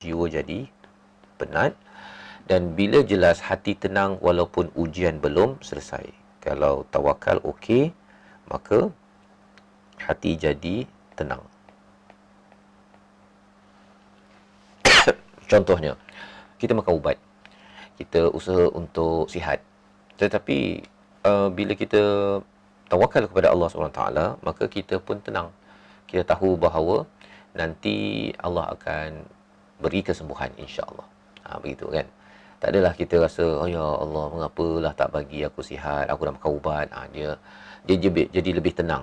jiwa jadi penat. Dan bila jelas hati tenang walaupun ujian belum selesai. Kalau tawakal okey, maka hati jadi tenang. Contohnya, kita makan ubat, kita usaha untuk sihat, tetapi bila kita tawakal kepada Allah SWT, maka kita pun tenang. Kita tahu bahawa nanti Allah akan beri kesembuhan, insya-Allah. Begitu kan? Tak adalah kita rasa, oh ya Allah, mengapalah tak bagi aku sihat, aku dah makan ubat. Dia jadi lebih tenang.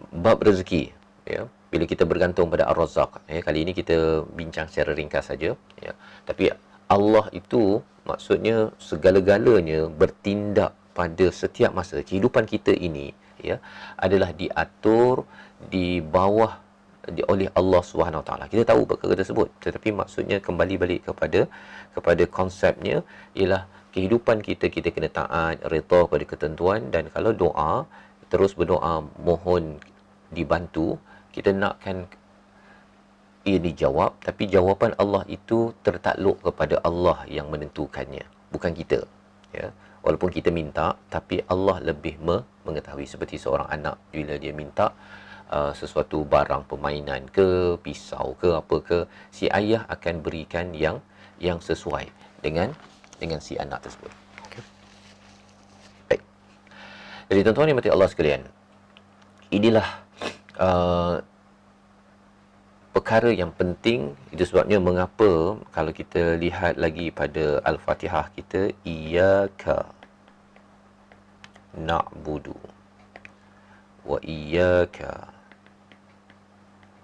Bab rezeki, ya. Bila kita bergantung pada Ar-Razzaq, kali ini kita bincang secara ringkas saja, ya. Tapi Allah itu maksudnya segala-galanya bertindak pada setiap masa. Kehidupan kita ini, ya, adalah diatur di bawah oleh Allah Subhanahu Wa Taala. Kita tahu perkara tersebut, tetapi maksudnya kembali balik kepada konsepnya ialah kehidupan kita kena taat, redha pada ketentuan, dan kalau doa, terus berdoa mohon dibantu, kita nakkan ia dijawab, tapi jawapan Allah itu tertakluk kepada Allah yang menentukannya, bukan kita, ya. Walaupun kita minta, tapi Allah lebih mengetahui. Seperti seorang anak bila dia minta sesuatu barang permainan ke, pisau ke, apa ke, si ayah akan berikan yang sesuai dengan si anak tersebut. Okay. Baik. Jadi tuan-tuan yang mati Allah sekalian, inilah perkara yang penting. Itu sebabnya mengapa kalau kita lihat lagi pada Al-Fatihah kita, iyyaka na'budu wa iyyaka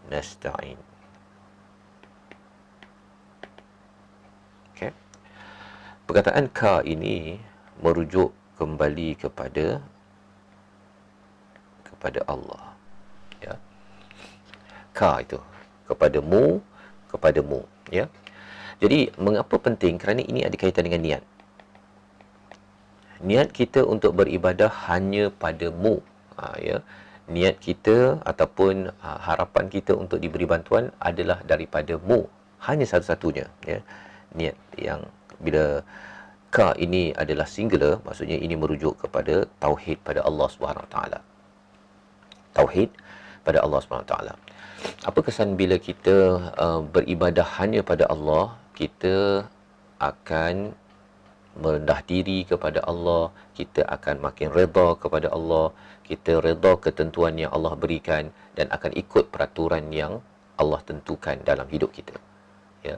nasta'in. Okey. Perkataan ka ini merujuk kembali kepada Allah, ya. Ka itu kepadamu, ya. Jadi mengapa penting? Kerana ini ada kaitan dengan niat. Niat kita untuk beribadah hanya padamu, ya. Niat kita ataupun harapan kita untuk diberi bantuan adalah daripadamu, hanya satu-satunya, ya. Niat yang bila ka ini adalah singular, maksudnya ini merujuk kepada tauhid pada Allah Subhanahu Wa Taala. Tauhid pada Allah Subhanahu Wa Taala. Apa kesan bila kita beribadah hanya pada Allah? Kita akan merendah diri kepada Allah, kita akan makin redha kepada Allah, kita redha ketentuan yang Allah berikan dan akan ikut peraturan yang Allah tentukan dalam hidup kita, ya.